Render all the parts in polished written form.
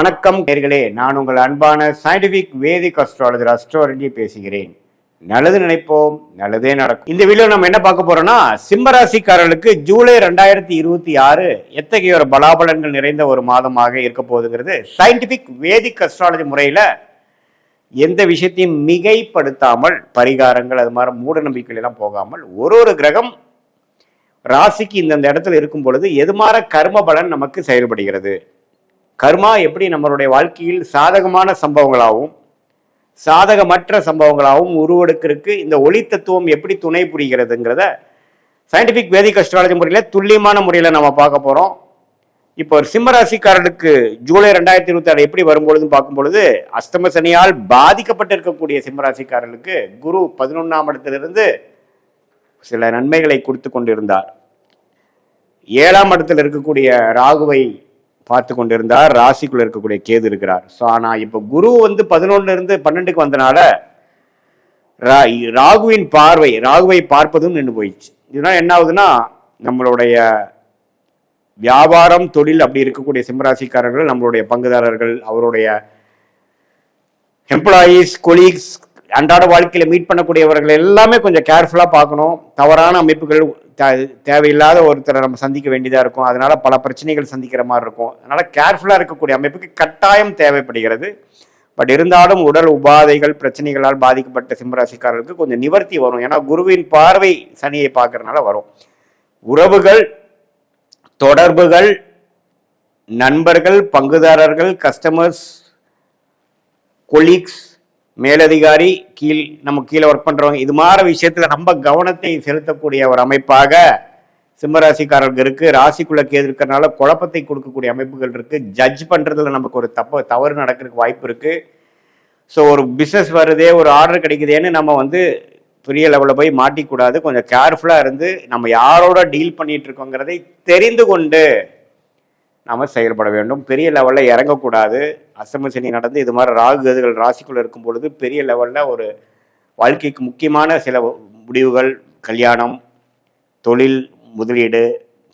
வணக்கம் நேயர்களே, நான் உங்கள் அன்பான சயின்டிபிக் வேதிக் அஸ்ட்ராலஜர் அஸ்ட்ராலஜி பேசுகிறேன். நல்லது நினைப்போம், நல்லதே நடக்கும். இந்த வீடியோ நம்ம என்ன பார்க்க போறோம்னா, சிம்மராசிக்காரர்களுக்கு ஜூலை 2026 எத்தகைய ஒரு பலாபலன்கள் நிறைந்த ஒரு மாதமாக இருக்க போகுதுங்கிறது சயின்டிபிக் வேதிக் அஸ்ட்ராலஜி முறையில எந்த விஷயத்தையும் மிகைப்படுத்தாமல், பரிகாரங்கள் அது மாதிரி மூட நம்பிக்கைகள் எல்லாம் போகாமல், ஒரு கிரகம் ராசிக்கு இந்த இடத்துல இருக்கும் பொழுது எது மாதிரி கர்ம பலன் நமக்கு செயல்படுகிறது, கர்மா எப்படி நம்மளுடைய வாழ்க்கையில் சாதகமான சம்பவங்களாகவும் சாதகமற்ற சம்பவங்களாகவும் உருவெடுக்கிறதுக்கு இந்த ஒளி தத்துவம் எப்படி துணை புரிகிறதுங்கிறத சயின்டிபிக் வேதிக் அஸ்ட்ராலஜி முறையில் துல்லியமான முறையில் நம்ம பார்க்க போகிறோம். இப்போ ஒரு சிம்மராசிக்காரர்களுக்கு ஜூலை 2026 எப்படி வரும்பொழுதுன்னு பார்க்கும்பொழுது, அஷ்டம சனியால் பாதிக்கப்பட்டு இருக்கக்கூடிய சிம்மராசிக்காரர்களுக்கு குரு 11ஆம் இடத்திலிருந்து சில நன்மைகளை கொடுத்து கொண்டிருந்தார். 7ஆம் இடத்தில் இருக்கக்கூடிய ராகுவை பார்த்து கொண்டிருந்தார். ராசிக்குள்ள இருக்கக்கூடிய கேது இருக்கிறார். ஸோ ஆனால் இப்போ குரு 11 இருந்து 12க்கு வந்தனால ராகுவின் ராகுவை பார்ப்பதும் நின்று போயிடுச்சு. இதனால் என்ன ஆகுதுன்னா, நம்மளுடைய வியாபாரம் தொழில் அப்படி இருக்கக்கூடிய சிம்மராசிக்காரர்கள், நம்மளுடைய பங்குதாரர்கள், அவருடைய எம்ப்ளாயீஸ், கொலீக்ஸ், அன்றாட வாழ்க்கையில மீட் பண்ணக்கூடியவர்கள் எல்லாமே கொஞ்சம் கேர்ஃபுல்லா பார்க்கணும். தவறான அமைப்புகள், தேவையில்லாத ஒருத்தரை நம்ம சந்திக்க வேண்டியதா இருக்கும். அதனால பல பிரச்சனைகள் சந்திக்கிற மாதிரி இருக்கும். அதனால கேர்ஃபுல்லா இருக்கக்கூடிய அமைப்புக்கு கட்டாயம் தேவைப்படுகிறது. பட் இருந்தாலும் உடல் உபாதைகள் பிரச்சனைகளால் பாதிக்கப்பட்ட சிம்மராசிக்காரர்களுக்கு கொஞ்சம் நிவர்த்தி வரும். ஏன்னா குருவின் பார்வை சனியை பார்க்கறதுனால வரும். உறவுகள், தொடர்புகள், நண்பர்கள், பங்குதாரர்கள், கஸ்டமர்ஸ், கொலீக்ஸ், மேலதிகாரி, நம்ம கீழே ஒர்க் பண்றவங்க, இது மாதிரி விஷயத்துல நம்ம கவனத்தை செலுத்தக்கூடிய ஒரு அமைப்பாக சிம்மராசிக்காரர்கள் இருக்கு. ராசிக்குள்ள கேது இருக்கிறதுனால குழப்பத்தை கொடுக்கக்கூடிய அமைப்புகள் இருக்கு. ஜட்ஜ் பண்றதுல நமக்கு ஒரு தவறு நடக்கிறதுக்கு வாய்ப்பு இருக்கு. ஸோ ஒரு பிஸ்னஸ் வருதே, ஒரு ஆர்டர் கிடைக்குதேன்னு நம்ம பெரிய லெவலில் போய் மாட்டிக்கூடாது. கொஞ்சம் கேர்ஃபுல்லாக இருந்து நம்ம யாரோட டீல் பண்ணிட்டு இருக்கோங்கிறதை தெரிந்து கொண்டு நாம செயல்பட வேண்டும். பெரிய லெவலில் இறங்கக்கூடாது. அஷ்டம சனி நடந்து இது மாதிரி ராகு கேதுகள் ராசிக்குள்ள இருக்கும் பொழுது பெரிய லெவலில் ஒரு வாழ்க்கைக்கு முக்கியமான சில முடிவுகள், கல்யாணம், தொழில், முதலீடு,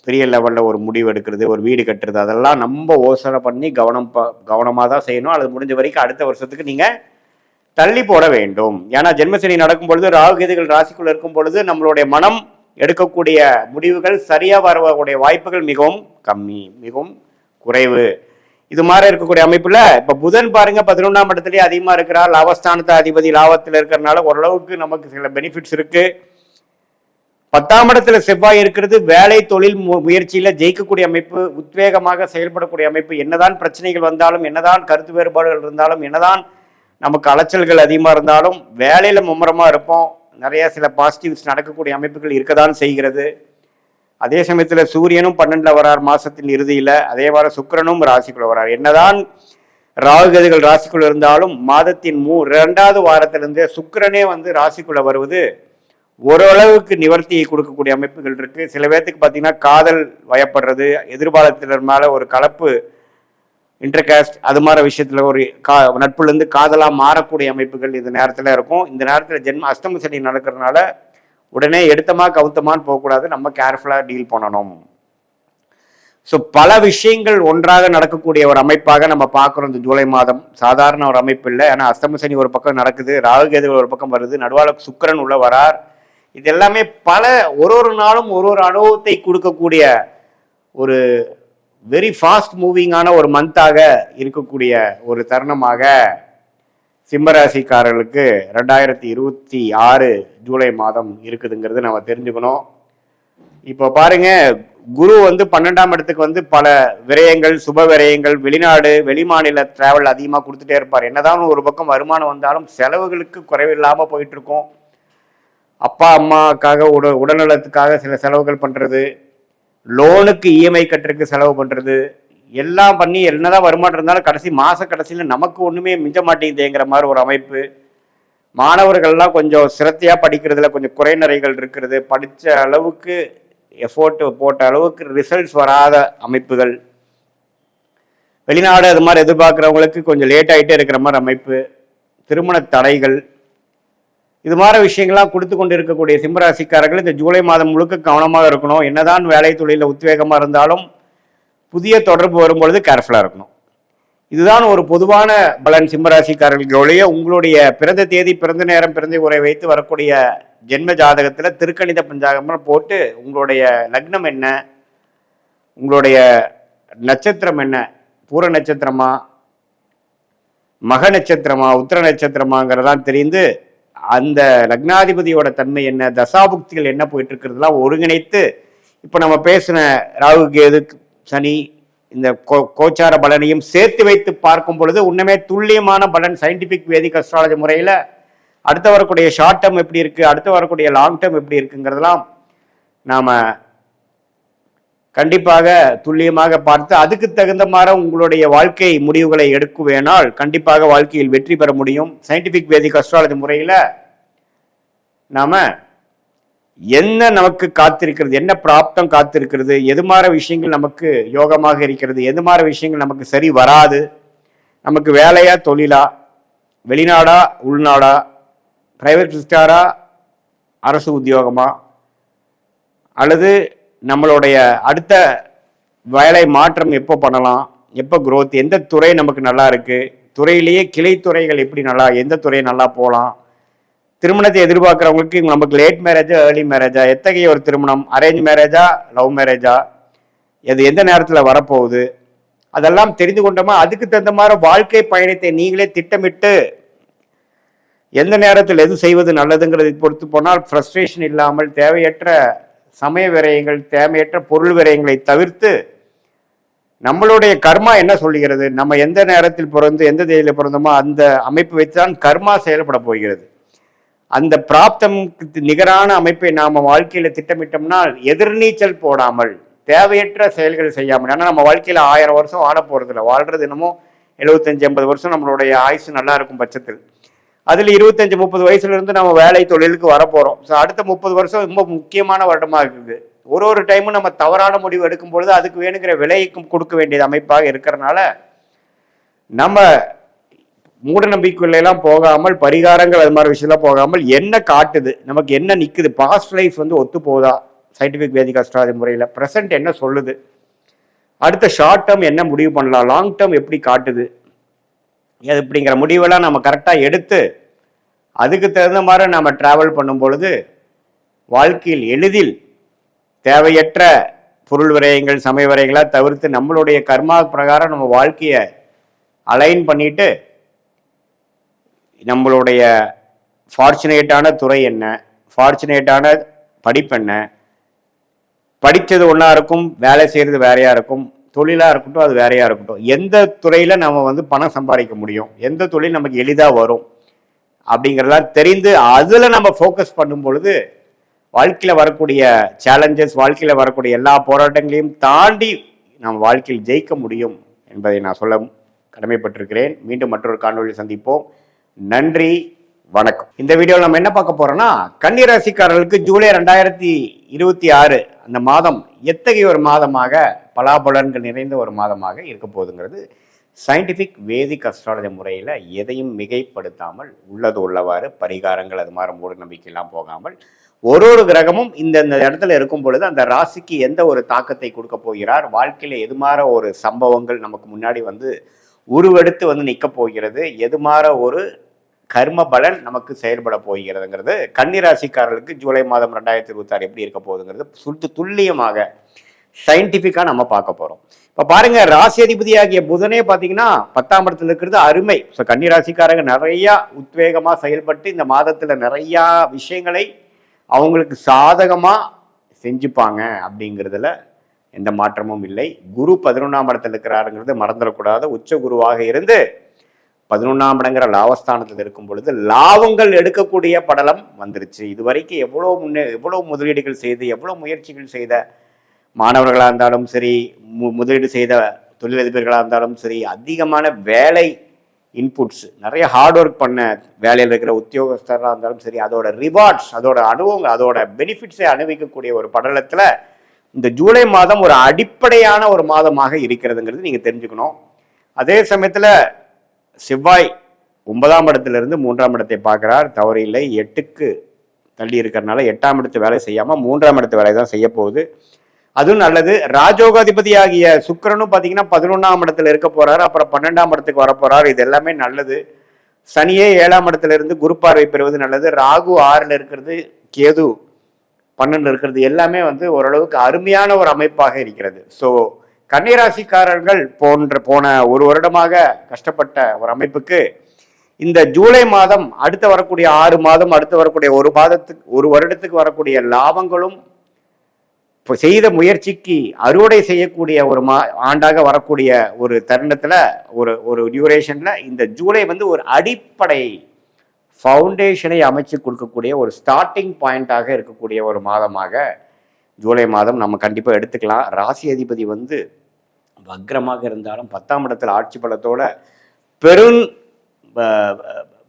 பெரிய லெவலில் ஒரு முடிவு எடுக்கிறது, ஒரு வீடு கட்டுறது, அதெல்லாம் நம்ம யோசனை பண்ணி கவனமாக தான் செய்யணும். அது முடிஞ்ச வரைக்கும் அடுத்த வருஷத்துக்கு நீங்கள் தள்ளி போட வேண்டும். ஏன்னா ஜென்மசனி நடக்கும் பொழுது, ராகு கேதுகள் ராசிக்குள்ள இருக்கும் பொழுது நம்மளுடைய மனம் எடுக்கக்கூடிய முடிவுகள் சரியா வரக்கூடிய வாய்ப்புகள் மிகவும் கம்மி, மிகவும் குறைவு. இது மாதிரி இருக்கக்கூடிய அமைப்புல இப்ப புதன் பாருங்க 11ஆம் இடத்துலயே அதிகமா இருக்கிறார். லாபஸ்தானத்தை அதிபதி லாபத்தில் இருக்கிறதுனால ஓரளவுக்கு நமக்கு சில பெனிஃபிட்ஸ் இருக்கு. 10ஆம் இடத்துல செவ்வாய் இருக்கிறது. வேலை தொழில் முயற்சியில ஜெயிக்கக்கூடிய அமைப்பு, உத்வேகமாக செயல்படக்கூடிய அமைப்பு. என்னதான் பிரச்சனைகள் வந்தாலும், என்னதான் கருத்து வேறுபாடுகள் இருந்தாலும், என்னதான் நமக்கு அலைச்சல்கள் அதிகமா இருந்தாலும் வேலையில மும்முரமா இருப்போம். நிறைய சில பாசிட்டிவ்ஸ் நடக்கக்கூடிய அமைப்புகள் இருக்கதான் செய்கிறது. அதே சமயத்தில் சூரியனும் 12ல வரார் மாசத்தின் இறுதியில. அதே மாதிரி சுக்கிரனும் ராசிக்குள்ள வரார். என்னதான் ராகு கேதுகள் ராசிக்குள்ள இருந்தாலும் மாதத்தின் 2வது வாரத்திலிருந்தே சுக்கிரனே ராசிக்குள்ள வருவது ஓரளவுக்கு நிவர்த்தியை கொடுக்கக்கூடிய அமைப்புகள் இருக்கு. சில பேர்த்துக்கு பார்த்தீங்கன்னா காதல் வயப்படுறது, எதிர்பாலத்தினர் மேல ஒரு கலப்பு, இன்டர்காஸ்ட், அது மாதிரி விஷயத்துல ஒரு நட்புல இருந்து காதலா மாறக்கூடிய அமைப்புகள் இந்த நேரத்துல இருக்கும். இந்த நேரத்துல அஷ்டம சனி நடக்கிறதுனால உடனே எடுத்தமா கவுத்தமான்னு போகக்கூடாது. நம்ம கேர்ஃபுல்லா டீல் பண்ணணும். ஸோ பல விஷயங்கள் ஒன்றாக நடக்கக்கூடிய ஒரு அமைப்பாக நம்ம பார்க்குறோம் இந்த ஜூலை மாதம். சாதாரண ஒரு அமைப்பு இல்லை. ஏன்னா அஷ்டம சனி ஒரு பக்கம் நடக்குது, ராகு கேதுகள் ஒரு பக்கம் வருது, நடுவால சுக்கிரன் உள்ள வரார். இது எல்லாமே ஒரு நாளும் ஒரு அனுபவத்தை கொடுக்கக்கூடிய ஒரு வெரி ஃபாஸ்ட் மூவிங்கான ஒரு மந்தாக இருக்கக்கூடிய ஒரு தருணமாக சிம்மராசிக்காரர்களுக்கு 2026 ஜூலை மாதம் இருக்குதுங்கிறது நம்ம தெரிஞ்சுக்கணும். இப்போ பாருங்க, குரு 12ஆம் இடத்துக்கு பல விரயங்கள், சுப விரயங்கள், வெளிநாடு வெளிமாநில டிராவல் அதிகமாக கொடுத்துட்டே இருப்பார். என்னதான் ஒரு பக்கம் வருமானம் வந்தாலும் செலவுகளுக்கு குறைவில்லாமல் போயிட்டு இருக்கோம். அப்பா அம்மாக்காக உடல்நலத்துக்காக சில செலவுகள் பண்றது, லோனுக்கு இஎம்ஐ கட்டுறதுக்கு செலவு பண்றது, எல்லாம் பண்ணி என்னதான் வருமானம் இருந்தாலும் மாச கடைசியில் நமக்கு ஒண்ணுமே மிஞ்ச மாட்டேங்குதுங்கிற மாதிரி ஒரு அமைப்பு. மாணவர்கள்லாம் கொஞ்சம் சிரத்தையா படிக்கிறதுல கொஞ்சம் குறைநிறைகள் இருக்கிறது. படிச்ச அளவுக்கு எஃபோர்ட் போட்ட அளவுக்கு ரிசல்ட்ஸ் வராத அமைப்புகள். வெளிநாடு அது மாதிரி எதிர்பார்க்கிறவங்களுக்கு கொஞ்சம் லேட் ஆகிட்டே இருக்கிற மாதிரி அமைப்பு. திருமண தடைகள், இது மாதிரி விஷயங்கள்லாம் கொடுத்து கொண்டு இருக்கக்கூடிய சிம்மராசிக்காரர்கள் இந்த ஜூலை மாதம் முழுக்க கவனமாக இருக்கணும். என்னதான் வேலை தொழிலில் உத்வேகமாக இருந்தாலும் புதிய தொடர்பு வரும்பொழுது கேர்ஃபுல்லாக இருக்கணும். இதுதான் ஒரு பொதுவான பலன் சிம்மராசிக்காரர்களுடைய. உங்களுடைய பிறந்த தேதி, பிறந்த நேரம், பிறந்த உரை வைத்து வரக்கூடிய ஜென்ம ஜாதகத்துல திருக்கணித பஞ்சாங்கம் போட்டு உங்களுடைய லக்னம் என்ன, உங்களுடைய நட்சத்திரம் என்ன, பூர நட்சத்திரமா, மக நட்சத்திரமா, உத்திர நட்சத்திரமாங்கிறதான் தெரிந்து அந்த லக்னாதிபதியோட தன்மை என்ன, தசாபுக்திகள் என்ன போயிட்டு இருக்கிறதுலாம் ஒருங்கிணைத்து இப்போ நம்ம பேசின ராகு கேது சனி இந்த கோச்சார பலனையும் சேர்த்து வைத்து பார்க்கும் பொழுது உண்மையே துல்லியமான பலன் சயின்டிபிக் வேதிக் அஸ்ட்ராலஜி முறையில் அடுத்து வரக்கூடிய ஷார்ட் டேர்ம் எப்படி இருக்கு, அடுத்து வரக்கூடிய லாங் டேர்ம் எப்படி இருக்குங்கிறதெல்லாம் நாம கண்டிப்பாக துல்லியமாக பார்த்து அதுக்கு தகுந்த மாதிரி உங்களுடைய வாழ்க்கை முடிவுகளை எடுக்க வேணால் கண்டிப்பாக வாழ்க்கையில் வெற்றி பெற முடியும். சயின்டிபிக் வேதிக் அஸ்ட்ராலஜி முறையில் நாம என்ன நமக்கு காத்திருக்கிறது, என்ன பிராப்தம் காத்திருக்கிறது, எது மாதிரி விஷயங்கள் நமக்கு யோகமாக இருக்கிறது, எது மாதிரி விஷயங்கள் நமக்கு சரி வராது, நமக்கு வேலையா தொழிலா, வெளிநாடா உள்நாடா, பிரைவேட் செக்டாரா அரசு உத்தியோகமா, அல்லது நம்மளுடைய அடுத்த வேலை மாற்றம் எப்போ பண்ணலாம், எப்போ குரோத், எந்த துறை நமக்கு நல்லா இருக்கு, துறையிலேயே கிளைத்துறைகள் எப்படி நல்லா, எந்த துறை நல்லா போகலாம், திருமணத்தை எதிர்பார்க்குறவங்களுக்கு நமக்கு லேட் மேரேஜா ஏர்லி மேரேஜா, எத்தகைய ஒரு திருமணம், அரேஞ்ச் மேரேஜா லவ் மேரேஜா, அது எந்த நேரத்தில் வரப்போகுது, அதெல்லாம் தெரிந்து கொண்டோமா அதுக்கு தகுந்த மாதிரி வாழ்க்கை பயணத்தை நீங்களே திட்டமிட்டு எந்த நேரத்தில் எது செய்வது நல்லதுங்கிறதை பொறுத்து போனால் ஃப்ரஸ்ட்ரேஷன் இல்லாமல் தேவையற்ற சமய விரயங்கள், தேவையற்ற பொருள் விரயங்களை தவிர்த்து நம்மளுடைய கர்மா என்ன சொல்லுகிறது, நம்ம எந்த நேரத்தில் பிறந்து எந்த தேதியில் பிறந்தோமோ அந்த அமைப்பு வைத்துதான் கர்மா செயல்பட போகிறது. அந்த பிராப்தமுக்கு நிகரான அமைப்பை நாம வாழ்க்கையில திட்டமிட்டோம்னால் எதிர்நீச்சல் போடாமல் தேவையற்ற செயல்கள் செய்யாமல், ஏன்னா நம்ம வாழ்க்கையில 1000 வருஷம் வாழ போறது இல்லை, வாழ்றது என்னமோ 75-80 வருஷம் நம்மளுடைய ஆயுசு நல்லா இருக்கும் பட்சத்தில் அதில் 25-30 வயசுல இருந்து நம்ம வேலை தொழிலுக்கு வரப்போறோம். ஸோ அடுத்த 30 வருஷம் ரொம்ப முக்கியமான வருடமா இருக்குது. ஒரு டைமும் நம்ம தவறான முடிவு எடுக்கும் பொழுது அதுக்கு வேணுங்கிற விலைக்கும் கொடுக்க வேண்டியது அமைப்பாக இருக்கிறதுனால நம்ம மூட நம்பிக்கைலாம் போகாமல், பரிகாரங்கள் அது மாதிரி விஷயம்லாம் போகாமல் என்ன காட்டுது, நமக்கு என்ன நிற்குது, பாஸ்ட் லைஃப் ஒத்து போதா சயின்டிபிக் வேதிக் அஸ்ட்ராலஜி முறையில், ப்ரெசென்ட் என்ன சொல்லுது, அடுத்த ஷார்ட் டேர்ம் என்ன முடிவு பண்ணலாம், லாங் டேர்ம் எப்படி காட்டுது, அது இப்படிங்கிற முடிவெல்லாம் நம்ம கரெக்டாக எடுத்து அதுக்கு தகுந்த மாதிரி நம்ம டிராவல் பண்ணும் பொழுது வாழ்க்கையில் எளிதில் தேவையற்ற பொருள் விரயங்கள், சமய விரயங்களாக தவிர்த்து நம்மளுடைய கர்மா பிரகாரம் நம்ம வாழ்க்கையை அலைன் பண்ணிட்டு நம்மளுடைய ஃபார்ச்சுனேட்டான துறை என்ன, ஃபார்ச்சுனேட்டான படிப்பு என்ன, படித்தது ஒன்றா இருக்கும், வேலை செய்கிறது வேறையா இருக்கும், தொழிலாக இருக்கட்டும் அது வேறையா இருக்கட்டும், எந்த துறையில் நம்ம பணம் சம்பாதிக்க முடியும், எந்த தொழில் நமக்கு எளிதாக வரும் அப்படிங்கிறதெல்லாம் தெரிந்து அதில் நம்ம ஃபோக்கஸ் பண்ணும் பொழுது வாழ்க்கையில் வரக்கூடிய சேலஞ்சஸ், வாழ்க்கையில் வரக்கூடிய எல்லா போராட்டங்களையும் தாண்டி நம்ம வாழ்க்கையில் ஜெயிக்க முடியும் என்பதை நான் சொல்ல கடமைப்பட்டிருக்கிறேன். மீண்டும் மற்றொரு காணொலியில் சந்திப்போம். நன்றி, வணக்கம். இந்த வீடியோவில் நம்ம என்ன பார்க்க போறோம்னா, கன்னி ராசிக்காரர்களுக்கு ஜூலை 2026 அந்த மாதம் எத்தகைய ஒரு மாதமாக, பலாபலன்கள் நிறைந்த ஒரு மாதமாக இருக்க போகுதுங்கிறது சயின்டிபிக் வேதிக் அஸ்ட்ராலஜி முறையில் எதையும் மிகைப்படுத்தாமல் உள்ளது உள்ளவாறு பரிகாரங்கள் அது மாதிரி மூட நம்பிக்கையெல்லாம் போகாமல் ஒரு கிரகமும் இந்த இடத்துல இருக்கும் பொழுது அந்த ராசிக்கு எந்த ஒரு தாக்கத்தை கொடுக்க போகிறார், வாழ்க்கையில் எது மாதிரி ஒரு சம்பவங்கள் நமக்கு முன்னாடி உருவெடுத்து நிற்க போகிறது, எது மாதிரி ஒரு கர்ம பலன் நமக்கு செயல்பட போகிறதுங்கிறது கன்னி ராசிக்காரர்களுக்கு ஜூலை மாதம் 2026 எப்படி இருக்க போகுதுங்கிறது துல்லியமாக சயின்டிஃபிக்காக நம்ம பார்க்க போகிறோம். இப்போ பாருங்க, ராசி அதிபதியாகிய புதனே பார்த்தீங்கன்னா 10ஆம் இடத்துல இருக்கிறது அருமை. ஸோ கன்னி ராசிக்காரங்க நிறையா உத்வேகமாக செயல்பட்டு இந்த மாதத்தில் நிறையா விஷயங்களை அவங்களுக்கு சாதகமாக செஞ்சுப்பாங்க அப்படிங்கிறதுல எந்த மாற்றமும் இல்லை. குரு 11ஆம் இடத்துல இருக்கிறாருங்கிறது மறந்துடக்கூடாது. உச்ச குருவாக இருந்து 11ஆம் இடங்கிற லாபஸ்தானத்தில் இருக்கும் பொழுது லாபங்கள் எடுக்கக்கூடிய படலம் வந்துருச்சு. இதுவரைக்கும் எவ்வளோ முதலீடுகள் செய்து, எவ்வளோ முயற்சிகள் செய்த மாணவர்களாக இருந்தாலும் சரி, முதலீடு செய்த தொழிலதிபர்களாக இருந்தாலும் சரி, அதிகமான வேலை இன்புட்ஸ், நிறைய ஹார்ட் ஒர்க் பண்ண வேலையில் இருக்கிற உத்தியோகஸ்தராக இருந்தாலும் சரி, அதோட ரிவார்ட்ஸ், அதோட அனுபவங்கள், அதோட பெனிஃபிட்ஸை அனுபவிக்கக்கூடிய ஒரு படலத்தில் இந்த ஜூலை மாதம் ஒரு அடிப்படையான ஒரு மாதமாக இருக்கிறதுங்கிறது நீங்கள் தெரிஞ்சுக்கணும். அதே சமயத்தில் செவ்வாய் 9ஆம் இடத்திலிருந்து 3ஆம் இடத்தை பார்க்குறார், தவறு இல்லை. 8க்கு தள்ளி இருக்கிறதுனால 8ஆம் இடத்து வேலை செய்யாமல் 3ஆம் இடத்து வேலை தான் செய்ய போகுது. அதுவும் நல்லது. ராஜோகாதிபதி ஆகிய சுக்கிரனும் பார்த்தீங்கன்னா 11ஆம் இடத்துல இருக்க போறாரு, அப்புறம் 12ஆம் இடத்துக்கு வர போறாரு. இது எல்லாமே நல்லது. சனியே 7ஆம் இடத்துல இருந்து குரு பார்வை பெறுவது நல்லது. ராகு 6ல் இருக்கிறது, கேது 12 இருக்கிறது, எல்லாமே வந்து ஓரளவுக்கு அருமையான ஒரு அமைப்பாக இருக்கிறது. ஸோ கன்னிராசிக்காரர்கள் போன ஒரு வருடமாக கஷ்டப்பட்ட ஒரு அமைப்புக்கு இந்த ஜூலை மாதம், அடுத்து வரக்கூடிய 6 மாதம், அடுத்து வரக்கூடிய ஒரு வருடத்துக்கு வரக்கூடிய லாபங்களும் செய்த முயற்சிக்கு அறுவடை செய்யக்கூடிய ஒரு ஆண்டாக வரக்கூடிய ஒரு தருணத்துல ஒரு டியூரேஷன்ல இந்த ஜூலை வந்து ஒரு அடிப்படை ஃபவுண்டேஷனை அமைச்சு கொடுக்கக்கூடிய ஒரு ஸ்டார்டிங் பாயிண்டாக இருக்கக்கூடிய ஒரு மாதமாக ஜூலை மாதம் நம்ம கண்டிப்பாக எடுத்துக்கலாம். ராசி அதிபதி வந்து வக்ரமாக இருந்தாலும் 10ஆம் இடத்துல ஆட்சி பலத்தோட பெரும்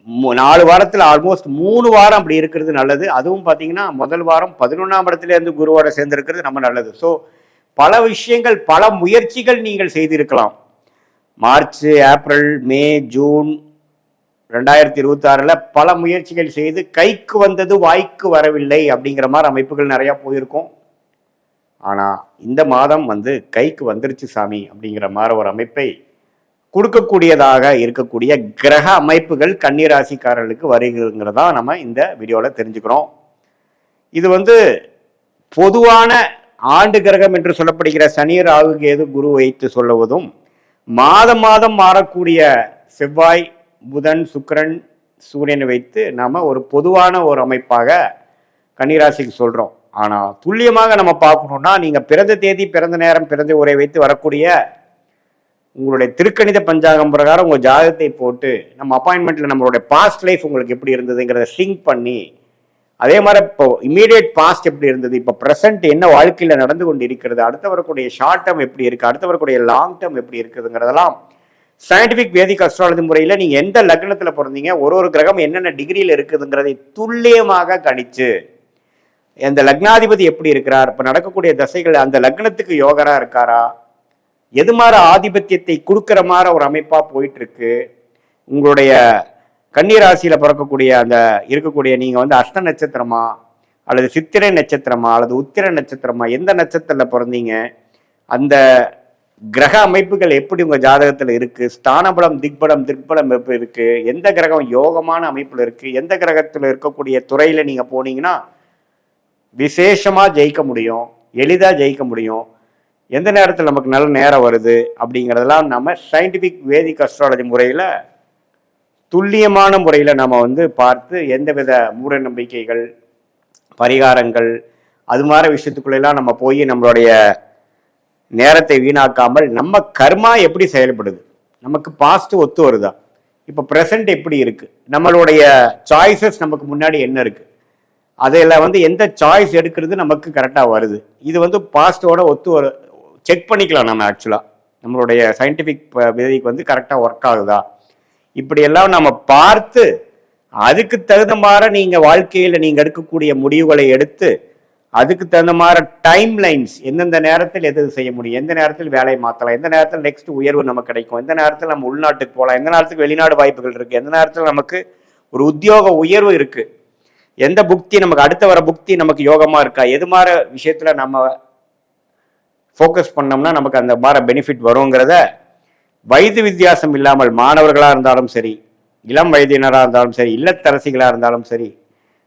4 வாரத்தில் ஆல்மோஸ்ட் 3 வாரம் அப்படி இருக்கிறது நல்லது. அதுவும் பார்த்தீங்கன்னா முதல் வாரம் 11ஆம் இடத்துலேருந்து குருவோட சேர்ந்திருக்கிறது நம்ம நல்லது. ஸோ பல விஷயங்கள், பல முயற்சிகள் நீங்கள் செய்திருக்கலாம். மார்ச், ஏப்ரல், மே, ஜூன் 2026 பல முயற்சிகள் செய்து கைக்கு வந்தது வாய்க்கு வரவில்லை அப்படிங்கிற மாதிரி அமைப்புகள் நிறையா போயிருக்கும். ஆனால் இந்த மாதம் வந்து கைக்கு வந்துருச்சு சாமி அப்படிங்கிற மாதிரி ஒரு அமைப்பை கொடுக்கக்கூடியதாக இருக்கக்கூடிய கிரக அமைப்புகள் கன்னிராசிக்காரர்களுக்கு வருகிறதுங்கிறதா நம்ம இந்த வீடியோவில் தெரிஞ்சுக்கிறோம். இது வந்து பொதுவான ஆண்டு கிரகம் என்று சொல்லப்படுகிற சனி, ராகு, கேது, குரு வைத்து சொல்லுவதும், மாதம் மாதம் மாறக்கூடிய செவ்வாய், புதன், சுக்கிரன், சூரியனை வைத்து நாம ஒரு பொதுவான ஒரு அமைப்பாக கன்னிராசிக்கு சொல்றோம். ஆனா துல்லியமாக நம்ம பார்க்கணும்னா, நீங்க பிறந்த தேதி, பிறந்த நேரம், பிறந்த உரை வைத்து வரக்கூடிய உங்களுடைய திருக்கணித பஞ்சாங்கம் பிரகாரம் உங்க ஜாதகத்தை போட்டு நம்ம அப்பாயின்மெண்ட்ல நம்மளுடைய பாஸ்ட் லைஃப் உங்களுக்கு எப்படி இருந்ததுங்கிறத சிங்க் பண்ணி, அதே மாதிரி இப்போ இமீடியட் பாஸ்ட் எப்படி இருந்தது, இப்போ ப்ரெசென்ட் என்ன வாழ்க்கையில நடந்து கொண்டு இருக்கிறது, அடுத்து வரக்கூடிய ஷார்ட் டேர்ம் எப்படி இருக்கு, அடுத்து வரக்கூடிய லாங் டேர்ம் எப்படி இருக்குதுங்கிறதெல்லாம் சயின்டிபிக் வேதிக் அஸ்ட்ராலஜி முறையில் நீங்கள் எந்த லக்னத்தில் பிறந்தீங்க, ஒரு கிரகம் என்னென்ன டிகிரியில் இருக்குதுங்கிறதை துல்லியமாக கணிச்சு, அந்த லக்னாதிபதி எப்படி இருக்கிறார், இப்போ நடக்கக்கூடிய தசைகள் அந்த லக்னத்துக்கு யோகரா இருக்காரா, எது மாதிரி ஆதிபத்தியத்தை கொடுக்குற மாதிரி ஒரு அமைப்பாக போயிட்டு இருக்கு, உங்களுடைய கன்னிராசியில் பிறக்கக்கூடிய அந்த இருக்கக்கூடிய நீங்கள் வந்து அஷ்ட நட்சத்திரமா அல்லது சித்திரை நட்சத்திரமா அல்லது உத்திர நட்சத்திரமா, எந்த நட்சத்திரத்தில் பிறந்தீங்க, அந்த கிரக அமைப்புகள் எப்படி உங்க ஜாதகத்துல இருக்கு, ஸ்தானபலம், திக்பலம் எப்படி இருக்கு, எந்த கிரகம் யோகமான அமைப்புல இருக்கு, எந்த கிரகத்துல இருக்கக்கூடிய துறையில நீங்க போனீங்கன்னா விசேஷமா ஜெயிக்க முடியும், எளிதா ஜெயிக்க முடியும், எந்த நேரத்தில் நமக்கு நல்ல நேரம் வருது அப்படிங்கிறதெல்லாம் நம்ம சயின்டிபிக் வேதிக் அஸ்ட்ராலஜி முறையில துல்லியமான முறையில நம்ம வந்து பார்த்து எந்தவித மூட நம்பிக்கைகள், பரிகாரங்கள், அது மாதிரி விஷயத்துக்குள்ளெல்லாம் நம்ம போய் நம்மளுடைய நேரத்தை வீணாக்காமல் நம்ம கர்மா எப்படி செயல்படுது, நமக்கு பாஸ்ட் ஒத்து வருதா, இப்போ ப்ரெசன்ட் எப்படி இருக்கு, நம்மளுடைய சாய்ஸஸ் நமக்கு முன்னாடி என்ன இருக்கு, அதில் வந்து எந்த சாய்ஸ் எடுக்கிறது நமக்கு கரெக்டாக வருது, இது வந்து பாஸ்டோட ஒத்து செக் பண்ணிக்கலாம். நம்ம ஆக்சுவலாக நம்மளுடைய சயின்டிஃபிக் விதிக்கு வந்து கரெக்டாக ஒர்க் ஆகுதா, இப்படியெல்லாம் நம்ம பார்த்து அதுக்கு தகுந்த மாதிரி நீங்கள் வாழ்க்கையில் நீங்கள் எடுக்கக்கூடிய முடிவுகளை எடுத்து அதுக்கு தகுந்த மாதிரி டைம் லைன்ஸ், எந்தெந்த நேரத்தில் எது செய்ய முடியும், எந்த நேரத்தில் வேலையை மாற்றலாம், எந்த நேரத்தில் நெக்ஸ்ட் உயர்வு நமக்கு கிடைக்கும், எந்த நேரத்தில் நம்ம உள்நாட்டுக்கு போகலாம், எந்த நேரத்துக்கு வெளிநாடு வாய்ப்புகள் இருக்கு, எந்த நேரத்தில் நமக்கு ஒரு உத்தியோக உயர்வு இருக்கு, எந்த புக்தி நமக்கு அடுத்த வர புக்தி நமக்கு யோகமா இருக்கா, எது மாதிரி விஷயத்துல நம்ம ஃபோக்கஸ் பண்ணோம்னா நமக்கு அந்த மாதிரி பெனிஃபிட் வருங்கிறத வயது வித்தியாசம் இல்லாமல் மாணவர்களா இருந்தாலும் சரி, இளம் வயதினராக இருந்தாலும் சரி, இல்லத்தரசிகளா இருந்தாலும் சரி,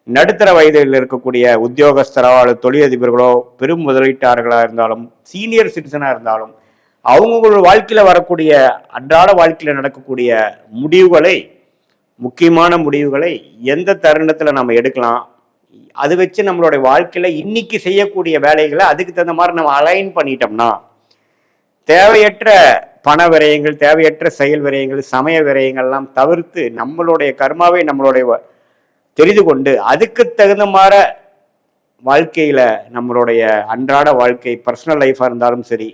நடுத்தர வயதில் இருக்கக்கூடிய உத்தியோகஸ்தரோ அல்லது தொழிலதிபர்களோ, பெரும் முதலீட்டாளர்களாக இருந்தாலும், சீனியர் சிட்டிசனாக இருந்தாலும், அவங்களோட வாழ்க்கையில் வரக்கூடிய அன்றாட வாழ்க்கையில் நடக்கக்கூடிய முடிவுகளை, முக்கியமான முடிவுகளை எந்த தருணத்தில் நம்ம எடுக்கலாம், அது வச்சு நம்மளுடைய வாழ்க்கையில் இன்னைக்கு செய்யக்கூடிய வேலைகளை அதுக்கு தகுந்த மாதிரி நம்ம அலைன் பண்ணிட்டோம்னா தேவையற்ற பண விரயங்கள், தேவையற்ற செயல் விரயங்கள், சமய விரயங்கள்லாம் தவிர்த்து நம்மளுடைய கர்மாவை நம்மளுடைய தெரிந்து கொண்டு அதுக்கு தகுந்த மாதிரி வாழ்க்கையில நம்மளுடைய அன்றாட வாழ்க்கை, பர்சனல் லைஃபா இருந்தாலும் சரி,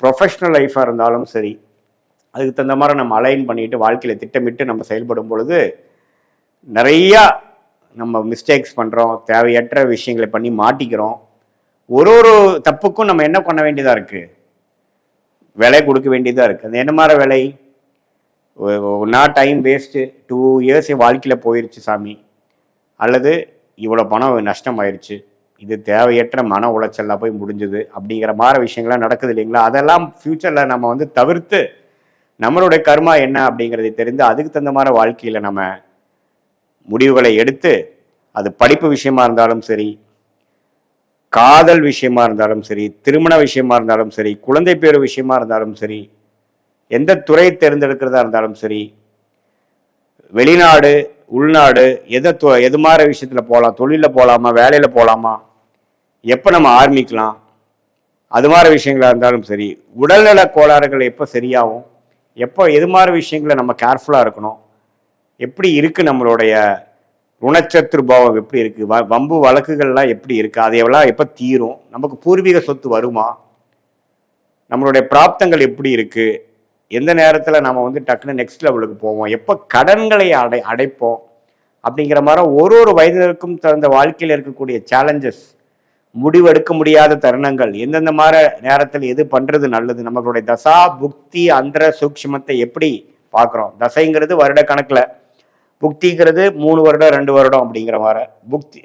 ப்ரொஃபஷனல் லைஃபா இருந்தாலும் சரி, அதுக்கு தகுந்த மாதிரி நம்ம அலைன் பண்ணிட்டு வாழ்க்கையில திட்டமிட்டு நம்ம செயல்படும் பொழுது நிறையா நம்ம மிஸ்டேக்ஸ் பண்றோம், தேவையற்ற விஷயங்களை பண்ணி மாட்டிக்கிறோம். ஒரு தப்புக்கும் நம்ம என்ன பண்ண வேண்டியதா இருக்கு, விலை கொடுக்க வேண்டியதா இருக்கு. அது என்ன மாதிரி விலை, ஒன்றா டைம் வேஸ்ட்டு, 2 இயர்ஸ் வாழ்க்கையில் போயிடுச்சு சாமி, அல்லது இவ்வளோ பணம் நஷ்டம் ஆயிடுச்சு, இது தேவையற்ற மன உளைச்சல்ல போய் முடிஞ்சுது அப்படிங்கிற மாதிரி விஷயங்கள்லாம் நடக்குது இல்லைங்களா? அதெல்லாம் ஃபியூச்சரில் நம்ம வந்து தவிர்த்து நம்மளுடைய கர்மா என்ன அப்படிங்கிறதை தெரிந்து அதுக்கு தகுந்த மாதிரி வாழ்க்கையில் நம்ம முடிவுகளை எடுத்து, அது படிப்பு விஷயமா இருந்தாலும் சரி, காதல் விஷயமா இருந்தாலும் சரி, திருமண விஷயமா இருந்தாலும் சரி, குழந்தை பேரு விஷயமா இருந்தாலும் சரி, எந்த துறையை தேர்ந்தெடுக்கிறதா இருந்தாலும் சரி, வெளிநாடு உள்நாடு எது மாதிரி விஷயத்துல போகலாம், தொழிலில் போகலாமா, வேலையில் போகலாமா, எப்போ நம்ம ஆரம்பிக்கலாம், அது மாதிரி விஷயங்களா இருந்தாலும் சரி, உடல்நல கோளாறுகள் எப்போ சரியாகும், எப்போ எது மாதிரி விஷயங்களை நம்ம கேர்ஃபுல்லாக இருக்கணும், எப்படி இருக்குது நம்மளுடைய குணச்சத்ரு பாவம் எப்படி இருக்குது, வம்பு வழக்குகள்லாம் எப்படி இருக்குது, அதையெல்லாம் எப்போ தீரும், நமக்கு பூர்வீக சொத்து வருமா, நம்மளுடைய பிராப்தங்கள் எப்படி இருக்குது, எந்த நேரத்தில் நம்ம வந்து டக்குன்னு நெக்ஸ்ட் லெவலுக்கு போவோம், எப்போ கடன்களை அடைப்போம் அப்படிங்கிற மாதிரி ஒரு வயதினருக்கும் தகுந்த வாழ்க்கையில் இருக்கக்கூடிய சேலஞ்சஸ், முடிவெடுக்க முடியாத தருணங்கள், எந்தெந்த மாதிரி நேரத்தில் எது பண்ணுறது நல்லது, நம்மளுடைய தசா புக்தி அந்தர சூக்ஷ்மத்தை எப்படி பார்க்குறோம். தசைங்கிறது வருட கணக்கில், புக்திங்கிறது 3 வருடம் 2 வருடம் அப்படிங்கிற மாதிரி, புக்தி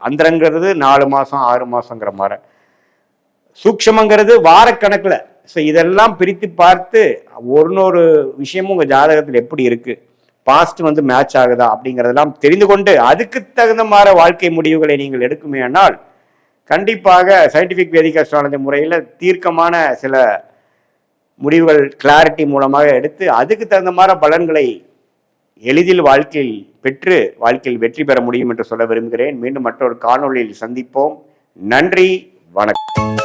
அந்தரங்கிறது 4 மாதம் 6 மாதங்கிற மாதிரி, சூக்ஷமங்கிறது வாரக்கணக்கில். ஸோ இதெல்லாம் பிரித்து பார்த்து ஒரு விஷயமும் உங்கள் ஜாதகத்தில் எப்படி இருக்குது, பாஸ்ட் வந்து மேட்ச் ஆகுதா அப்படிங்கிறதெல்லாம் தெரிந்து கொண்டு அதுக்கு தகுந்த மாதிரி வாழ்க்கை முடிவுகளை நீங்கள் எடுக்குமே ஆனால் கண்டிப்பாக சயின்டிஃபிக் வேதிக் அஸ்ட்ராலஜி முறையில் தீர்க்கமான சில முடிவுகள் கிளாரிட்டி மூலமாக எடுத்து அதுக்கு தகுந்த மாதிரி பலன்களை எளிதில் வாழ்க்கையில் பெற்று வாழ்க்கையில் வெற்றி பெற முடியும் என்று சொல்ல விரும்புகிறேன். மீண்டும் மற்றொரு காணொளியில் சந்திப்போம். நன்றி, வணக்கம்.